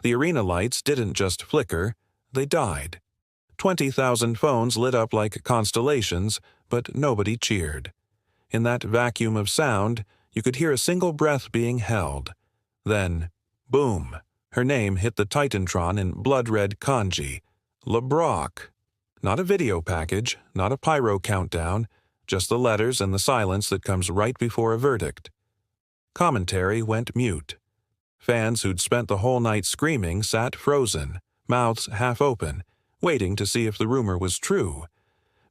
The arena lights didn't just flicker, they died. 20,000 phones lit up like constellations, but nobody cheered. In that vacuum of sound, you could hear a single breath being held. Then, boom, her name hit the Titantron in blood-red kanji. LeBrock. Not a video package, not a pyro countdown, just the letters and the silence that comes right before a verdict. Commentary went mute. Fans who'd spent the whole night screaming sat frozen, mouths half open, waiting to see if the rumor was true.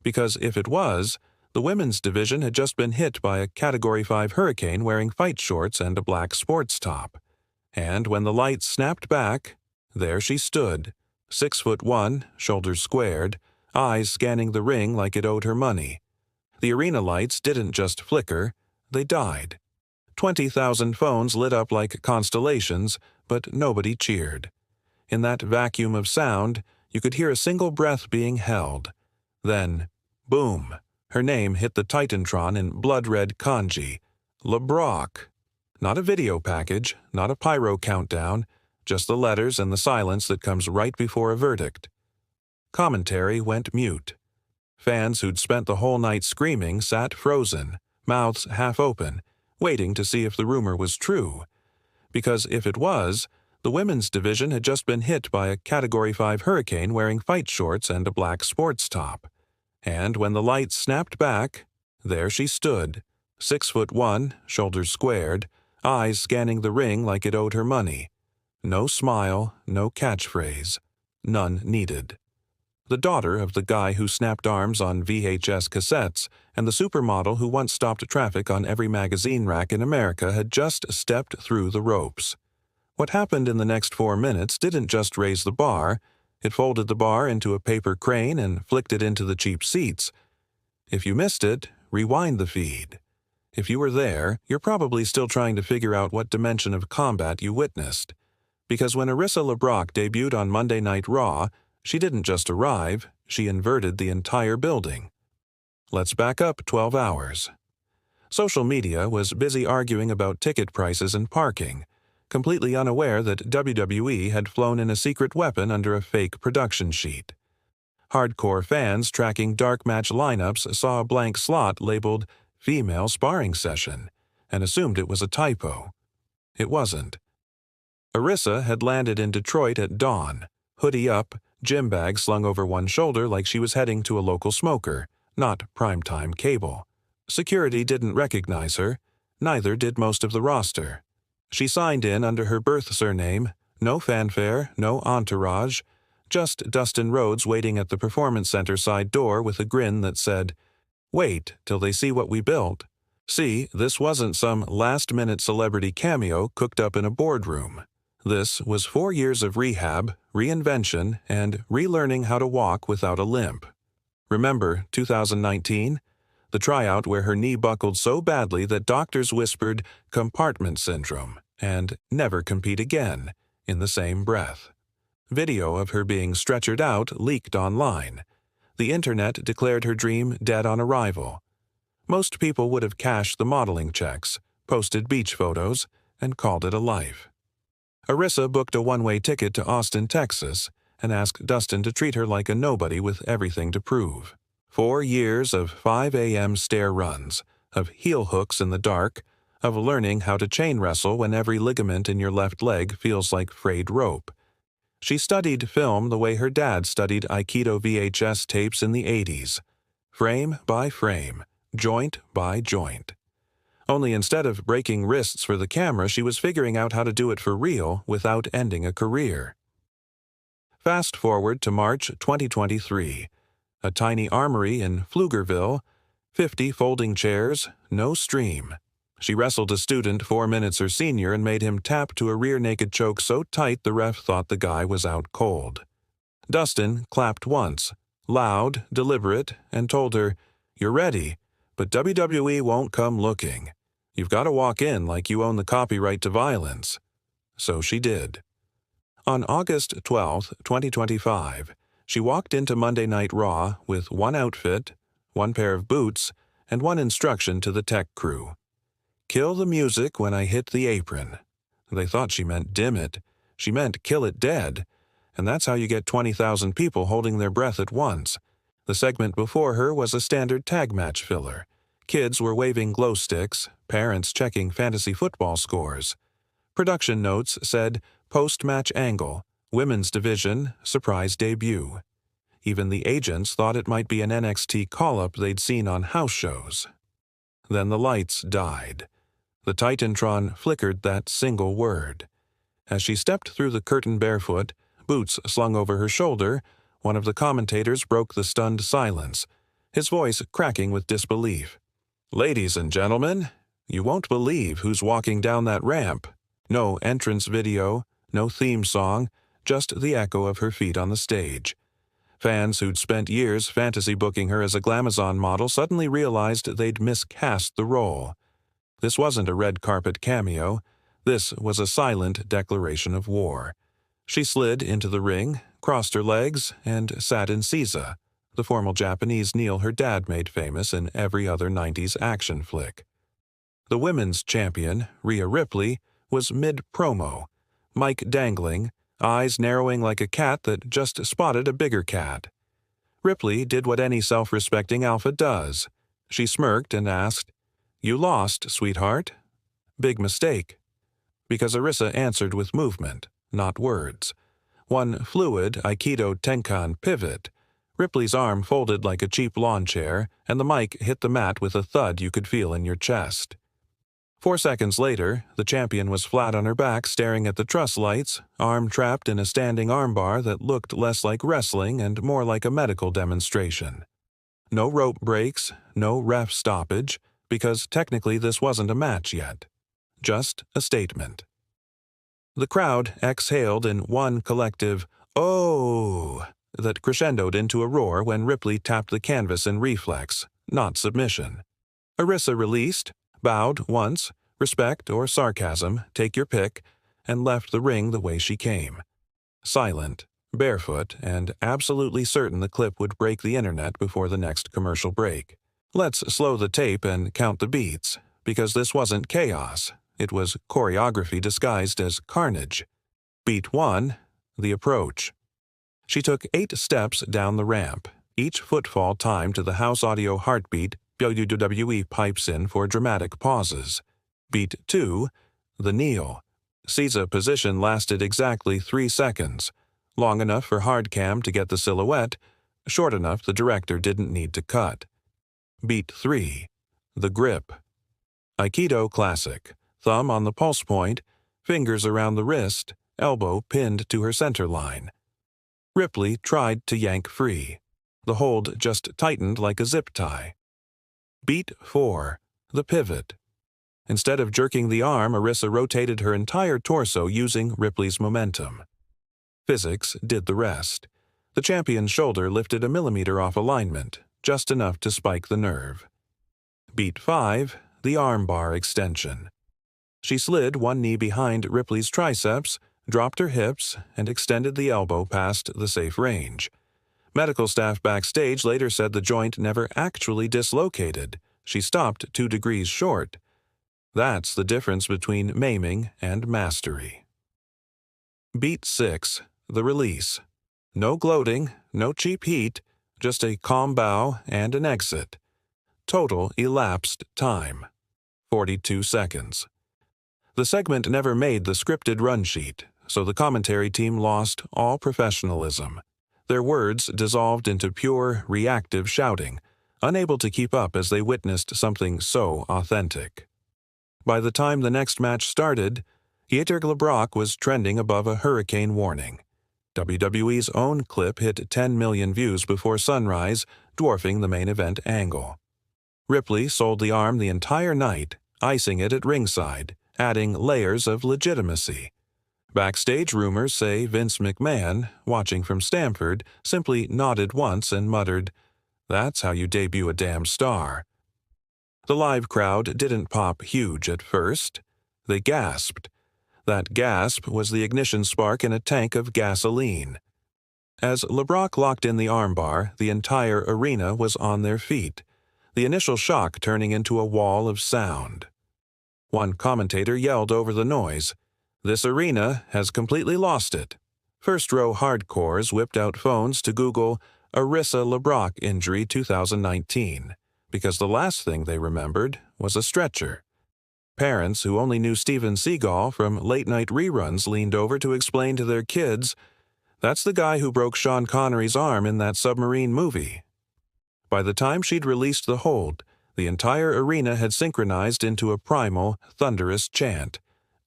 Because if it was, the women's division had just been hit by a Category 5 hurricane wearing fight shorts and a black sports top. And when the lights snapped back, there she stood, 6'1", shoulders squared, eyes scanning the ring like it owed her money. The arena lights didn't just flicker, they died. 20,000 phones lit up like constellations, but nobody cheered. In that vacuum of sound, you could hear a single breath being held. Then, boom, her name hit the Titantron in blood-red kanji. LeBrock. Not a video package, not a pyro countdown, just the letters and the silence that comes right before a verdict. Commentary went mute. Fans who'd spent the whole night screaming sat frozen, mouths half open, waiting to see if the rumor was true. Because if it was, the women's division had just been hit by a Category 5 hurricane wearing fight shorts and a black sports top. And when the lights snapped back, there she stood, 6'1", shoulders squared, eyes scanning the ring like it owed her money. No smile, no catchphrase. None needed. The daughter of the guy who snapped arms on VHS cassettes and the supermodel who once stopped traffic on every magazine rack in America had just stepped through the ropes. What happened in the next 4 minutes didn't just raise the bar, it folded the bar into a paper crane and flicked it into the cheap seats. If you missed it, rewind the feed. If you were there, you're probably still trying to figure out what dimension of combat you witnessed. Because when Arissa LeBrock debuted on Monday Night Raw, she didn't just arrive, she inverted the entire building. Let's back up 12 hours. Social media was busy arguing about ticket prices and parking, completely unaware that WWE had flown in a secret weapon under a fake production sheet. Hardcore fans tracking dark match lineups saw a blank slot labeled "Female Sparring Session" and assumed it was a typo. It wasn't. Arissa had landed in Detroit at dawn, hoodie up, gym bag slung over one shoulder like she was heading to a local smoker, not primetime cable. Security didn't recognize her, neither did most of the roster. She signed in under her birth surname, no fanfare, no entourage, just Dustin Rhodes waiting at the Performance Center side door with a grin that said, "Wait till they see what we built." See, this wasn't some last-minute celebrity cameo cooked up in a boardroom. This was 4 years of rehab, reinvention, and relearning how to walk without a limp. Remember 2019? The tryout where her knee buckled so badly that doctors whispered compartment syndrome and never compete again in the same breath. Video of her being stretchered out leaked online. The internet declared her dream dead on arrival. Most people would have cashed the modeling checks, posted beach photos, and called it a life. Arissa booked a one-way ticket to Austin, Texas, and asked Dustin to treat her like a nobody with everything to prove. 4 years of 5 a.m. stair runs, of heel hooks in the dark, of learning how to chain wrestle when every ligament in your left leg feels like frayed rope. She studied film the way her dad studied Aikido VHS tapes in the 80s, frame by frame, joint by joint. Only instead of breaking wrists for the camera, she was figuring out how to do it for real without ending a career. Fast forward to March 2023. A tiny armory in Pflugerville, 50 folding chairs, no stream. She wrestled a student 4 minutes her senior and made him tap to a rear naked choke so tight the ref thought the guy was out cold. Dustin clapped once, loud, deliberate, and told her, "You're ready, but WWE won't come looking. You've got to walk in like you own the copyright to violence." So she did. On August 12, 2025, she walked into Monday Night Raw with one outfit, one pair of boots, and one instruction to the tech crew. "Kill the music when I hit the apron." They thought she meant dim it, She meant kill it dead. And that's how you get 20,000 people holding their breath at once. The segment before her was a standard tag match filler. Kids were waving glow sticks, parents checking fantasy football scores. Production notes said, post-match angle, women's division, surprise debut. Even the agents thought it might be an NXT call-up they'd seen on house shows. Then the lights died. The Titantron flickered that single word. As she stepped through the curtain barefoot, boots slung over her shoulder, one of the commentators broke the stunned silence, his voice cracking with disbelief. "Ladies and gentlemen, you won't believe who's walking down that ramp." No entrance video, no theme song, just the echo of her feet on the stage. Fans who'd spent years fantasy booking her as a glamazon model suddenly realized they'd miscast the role. This wasn't a red carpet cameo. This was a silent declaration of war. She slid into the ring, crossed her legs, and sat in Seiza, the formal Japanese kneel her dad made famous in every other 90s action flick. The women's champion, Rhea Ripley, was mid-promo, mic dangling, eyes narrowing like a cat that just spotted a bigger cat. Ripley did what any self-respecting alpha does. She smirked and asked, "You lost, sweetheart." Big mistake. Because Arissa answered with movement, not words. One fluid Aikido Tenkan pivot. Ripley's arm folded like a cheap lawn chair, and the mic hit the mat with a thud you could feel in your chest. 4 seconds later, the champion was flat on her back staring at the truss lights, arm trapped in a standing armbar that looked less like wrestling and more like a medical demonstration. No rope breaks, no ref stoppage, because technically this wasn't a match yet. Just a statement. The crowd exhaled in one collective, "Oh!" that crescendoed into a roar when Ripley tapped the canvas in reflex, not submission. Arissa released, bowed once, respect or sarcasm, take your pick, and left the ring the way she came. Silent, barefoot, and absolutely certain the clip would break the internet before the next commercial break. Let's slow the tape and count the beats, because this wasn't chaos. It was choreography disguised as carnage. Beat 1, the approach. She took 8 steps down the ramp, each footfall timed to the house audio heartbeat WWE pipes in for dramatic pauses. Beat 2, the kneel. Seiza position lasted exactly 3 seconds, long enough for hardcam to get the silhouette, short enough the director didn't need to cut. Beat 3, the grip. Aikido classic, thumb on the pulse point, fingers around the wrist, elbow pinned to her center line. Ripley tried to yank free. The hold just tightened like a zip tie. Beat 4, the pivot. Instead of jerking the arm, Arissa rotated her entire torso using Ripley's momentum. Physics did the rest. The champion's shoulder lifted a millimeter off alignment, just enough to spike the nerve. Beat 5, the armbar extension. She slid one knee behind Ripley's triceps, dropped her hips, and extended the elbow past the safe range. Medical staff backstage later said the joint never actually dislocated. She stopped 2 degrees short. That's the difference between maiming and mastery. Beat 6, the release. No gloating, no cheap heat, just a calm bow and an exit. Total elapsed time, 42 seconds. The segment never made the scripted run sheet, so the commentary team lost all professionalism. Their words dissolved into pure, reactive shouting, unable to keep up as they witnessed something so authentic. By the time the next match started, Arissa LeBrock was trending above a hurricane warning. WWE's own clip hit 10 million views before sunrise, dwarfing the main event angle. Ripley sold the arm the entire night, icing it at ringside, adding layers of legitimacy. Backstage rumors say Vince McMahon, watching from Stamford, simply nodded once and muttered, "That's how you debut a damn star." The live crowd didn't pop huge at first. They gasped. That gasp was the ignition spark in a tank of gasoline. As LeBrock locked in the armbar, the entire arena was on their feet, the initial shock turning into a wall of sound. One commentator yelled over the noise, This arena has completely lost it. First-row hardcores whipped out phones to Google Arissa LeBrock injury 2019, because the last thing they remembered was a stretcher. Parents who only knew Steven Seagal from late-night reruns leaned over to explain to their kids, "That's the guy who broke Sean Connery's arm in that submarine movie." By the time she'd released the hold, the entire arena had synchronized into a primal, thunderous chant,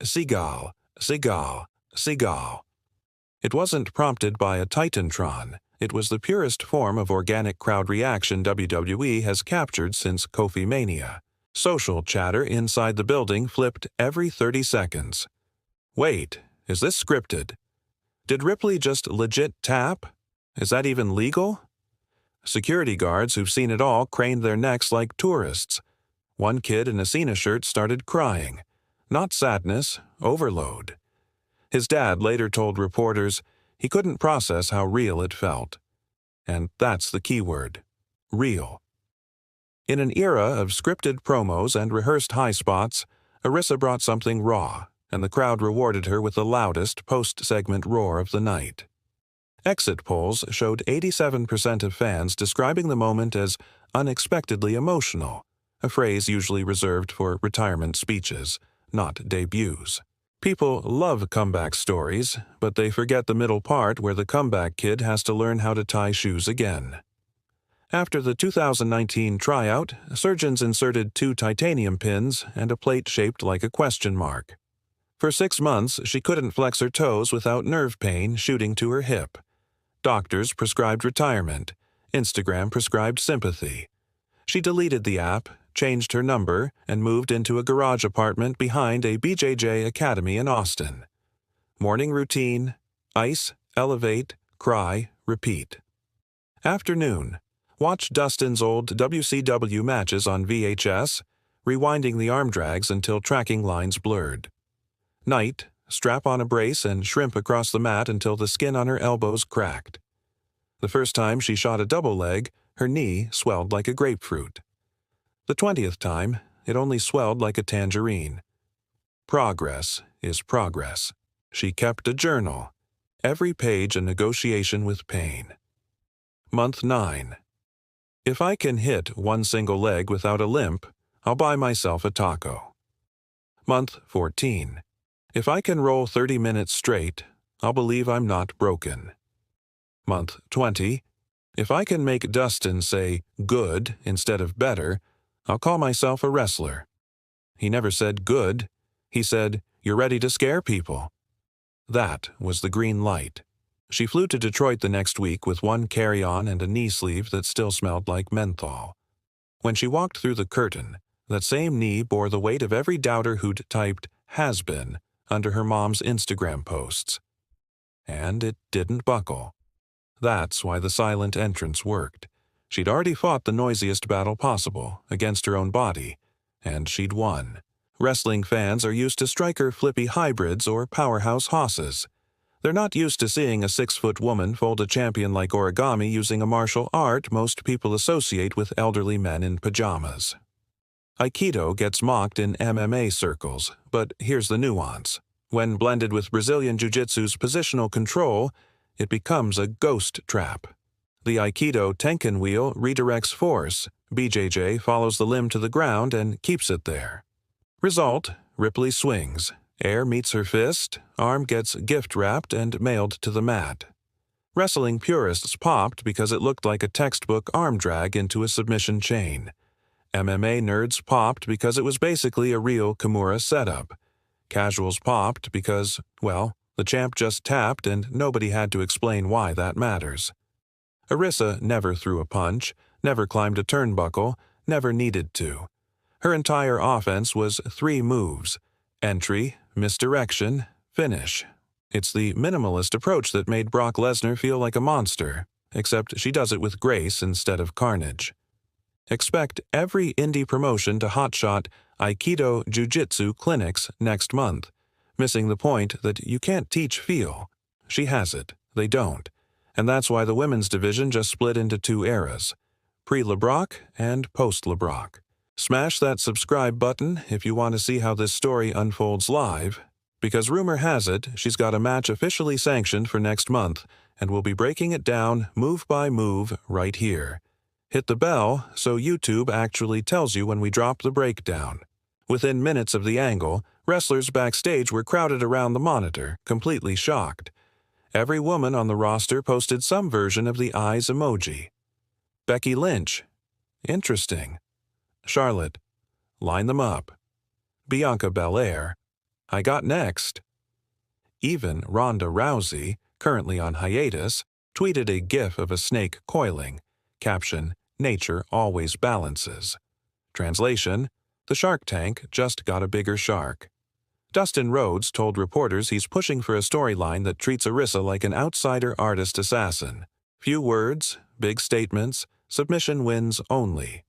"Seagal, Seagal, Seagal." It wasn't prompted by a Titantron. It was the purest form of organic crowd reaction WWE has captured since Kofi Mania. Social chatter inside the building flipped every 30 seconds. Wait, is this scripted? Did Ripley just legit tap? Is that even legal? Security guards who've seen it all craned their necks like tourists. One kid in a Cena shirt started crying. Not sadness, overload. His dad later told reporters he couldn't process how real it felt. And that's the key word, real. In an era of scripted promos and rehearsed high spots, Arissa brought something raw, and the crowd rewarded her with the loudest post-segment roar of the night. Exit polls showed 87% of fans describing the moment as unexpectedly emotional, a phrase usually reserved for retirement speeches, not debuts. People love comeback stories, but they forget the middle part where the comeback kid has to learn how to tie shoes again. After the 2019 tryout, surgeons inserted 2 titanium pins and a plate shaped like a question mark. For 6 months, she couldn't flex her toes without nerve pain shooting to her hip. Doctors prescribed retirement. Instagram prescribed sympathy. She deleted the app, changed her number, and moved into a garage apartment behind a BJJ academy in Austin. Morning routine: ice, elevate, cry, repeat. Afternoon: watch Dustin's old WCW matches on VHS, rewinding the arm drags until tracking lines blurred. Night: strap on a brace and shrimp across the mat until the skin on her elbows cracked. The first time she shot a double leg, her knee swelled like a grapefruit. The 20th time, it only swelled like a tangerine. Progress is progress. She kept a journal, every page a negotiation with pain. Month 9. If I can hit one single leg without a limp, I'll buy myself a taco. Month 14. If I can roll 30 minutes straight, I'll believe I'm not broken. Month 20. If I can make Dustin say good instead of better, I'll call myself a wrestler. He never said good. He said, "You're ready to scare people." That was the green light. She flew to Detroit the next week with one carry-on and a knee sleeve that still smelled like menthol. When she walked through the curtain, that same knee bore the weight of every doubter who'd typed "has been" under her mom's Instagram posts. And it didn't buckle. That's why the silent entrance worked. She'd already fought the noisiest battle possible, against her own body, and she'd won. Wrestling fans are used to striker flippy hybrids or powerhouse hosses. They're not used to seeing a 6-foot woman fold a champion like origami using a martial art most people associate with elderly men in pajamas. Aikido gets mocked in MMA circles, but here's the nuance. When blended with Brazilian Jiu-Jitsu's positional control, it becomes a ghost trap. The Aikido Tenkan wheel redirects force. BJJ follows the limb to the ground and keeps it there. Result: Ripley swings. Air meets her fist, arm gets gift-wrapped and mailed to the mat. Wrestling purists popped because it looked like a textbook arm drag into a submission chain. MMA nerds popped because it was basically a real Kimura setup. Casuals popped because, well, the champ just tapped and nobody had to explain why that matters. Arissa never threw a punch, never climbed a turnbuckle, never needed to. Her entire offense was 3 moves: entry, misdirection, finish. It's the minimalist approach that made Brock Lesnar feel like a monster, except she does it with grace instead of carnage. Expect every indie promotion to hotshot Aikido Jiu-Jitsu clinics next month, missing the point that you can't teach feel. She has it, they don't. And that's why the women's division just split into 2 eras, pre-LeBrock and post-LeBrock. Smash that subscribe button if you want to see how this story unfolds live, Because rumor has it she's got a match officially sanctioned for next month, and we'll be breaking it down move by move right here. Hit the bell so YouTube actually tells you when we drop the breakdown. Within minutes of the angle, wrestlers backstage were crowded around the monitor, completely shocked. Every woman on the roster posted some version of the eyes emoji. Becky Lynch. Interesting. Charlotte. Line them up. Bianca Belair. I got next. Even Ronda Rousey, currently on hiatus, tweeted a gif of a snake coiling. Caption, "Nature always balances." Translation, the Shark Tank just got a bigger shark. Dustin Rhodes told reporters he's pushing for a storyline that treats Arissa like an outsider artist assassin. Few words, big statements, submission wins only.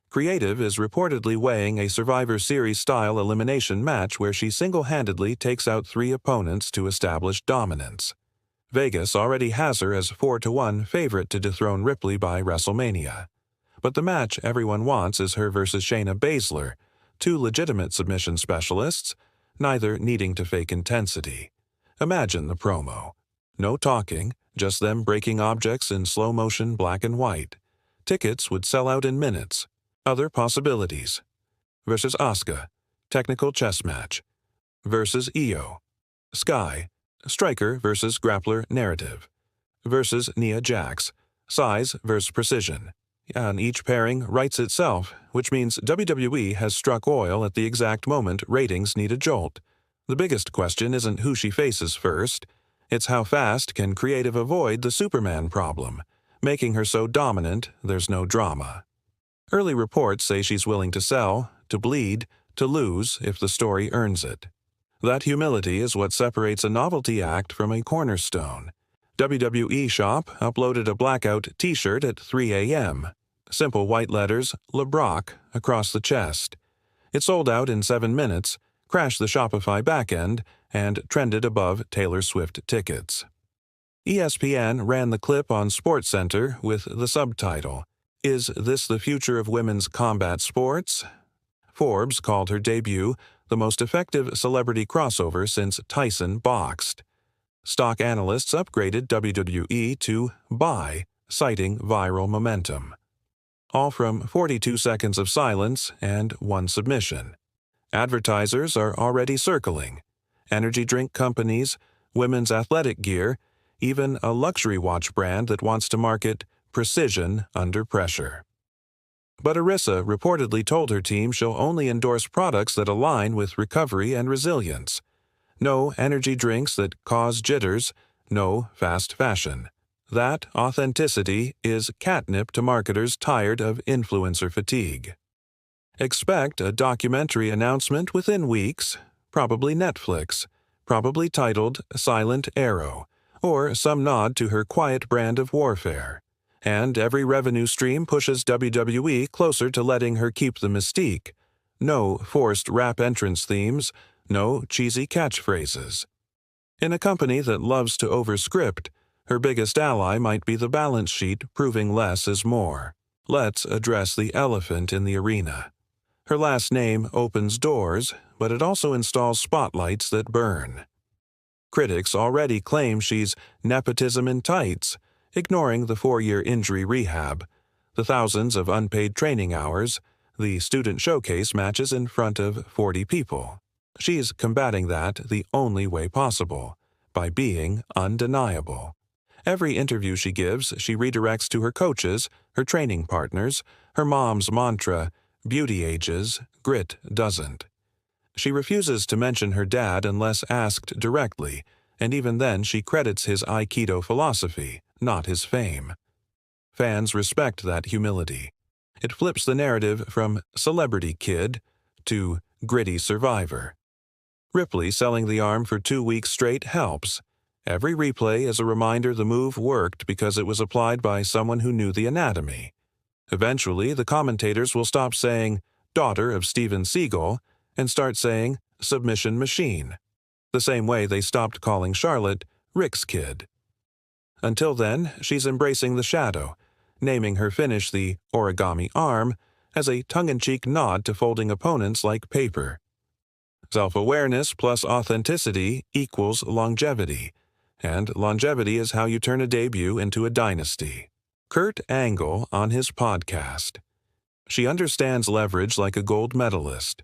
Creative is reportedly weighing a Survivor Series-style elimination match where she single-handedly takes out 3 opponents to establish dominance. Vegas already has her as 4-1 favorite to dethrone Ripley by WrestleMania. But the match everyone wants is her versus Shayna Baszler, 2 legitimate submission specialists, neither needing to fake intensity. Imagine the promo. No talking, just them breaking objects in slow motion black and white. Tickets would sell out in minutes. Other possibilities. Versus Asuka, technical chess match. Versus Io. Sky, striker versus grappler narrative. Versus Nia Jax, size versus precision. And each pairing writes itself, which means WWE has struck oil at the exact moment ratings need a jolt. The biggest question isn't who she faces first. It's how fast can creative avoid the Superman problem, making her so dominant there's no drama. Early reports say she's willing to sell, to bleed, to lose if the story earns it. That humility is what separates a novelty act from a cornerstone. WWE Shop uploaded a blackout t-shirt at 3 a.m. Simple white letters, LeBrock, across the chest. It sold out in 7 minutes, crashed the Shopify backend, and trended above Taylor Swift tickets. ESPN ran the clip on SportsCenter with the subtitle, "Is this the future of women's combat sports?" Forbes called her debut the most effective celebrity crossover since Tyson boxed. Stock analysts upgraded WWE to buy, citing viral momentum. All from 42 seconds of silence and 1 submission. Advertisers are already circling. Energy drink companies, women's athletic gear, even a luxury watch brand that wants to market precision under pressure. But Arissa reportedly told her team she'll only endorse products that align with recovery and resilience. No energy drinks that cause jitters, no fast fashion. That authenticity is catnip to marketers tired of influencer fatigue. Expect a documentary announcement within weeks, probably Netflix, probably titled Silent Arrow, or some nod to her quiet brand of warfare. And every revenue stream pushes WWE closer to letting her keep the mystique. No forced rap entrance themes, no cheesy catchphrases. In a company that loves to overscript, her biggest ally might be the balance sheet proving less is more. Let's address the elephant in the arena. Her last name opens doors, but it also installs spotlights that burn. Critics already claim she's nepotism in tights, ignoring the 4-year injury rehab, the thousands of unpaid training hours, the student showcase matches in front of 40 people. She's combating that the only way possible, by being undeniable. Every interview she gives, she redirects to her coaches, her training partners, her mom's mantra, "Beauty ages, grit doesn't." She refuses to mention her dad unless asked directly, and even then she credits his Aikido philosophy, not his fame. Fans respect that humility. It flips the narrative from celebrity kid to gritty survivor. Ripley selling the arm for 2 weeks straight helps. Every replay is a reminder the move worked because it was applied by someone who knew the anatomy. Eventually, the commentators will stop saying, "daughter of Steven Seagal," and start saying, "submission machine," the same way they stopped calling Charlotte Rick's kid. Until then, she's embracing the shadow, naming her finish the origami arm as a tongue-in-cheek nod to folding opponents like paper. Self-awareness plus authenticity equals longevity, and longevity is how you turn a debut into a dynasty. Kurt Angle on his podcast. She understands leverage like a gold medalist.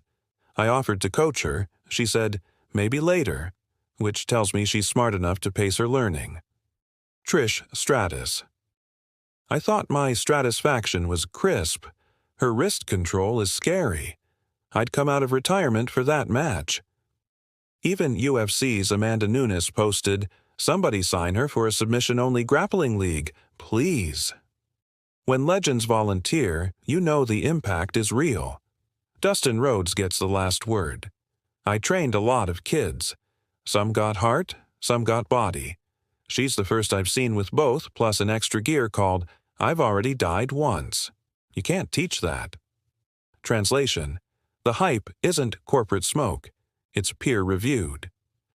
I offered to coach her. She said, maybe later, which tells me she's smart enough to pace her learning. Trish Stratus. I thought my Stratusfaction was crisp. Her wrist control is scary. I'd come out of retirement for that match. Even UFC's Amanda Nunes posted, somebody sign her for a submission-only grappling league, please. When legends volunteer, you know the impact is real. Dustin Rhodes gets the last word. I trained a lot of kids. Some got heart, some got body. She's the first I've seen with both, plus an extra gear called, I've already died once. You can't teach that. Translation: the hype isn't corporate smoke. It's peer-reviewed.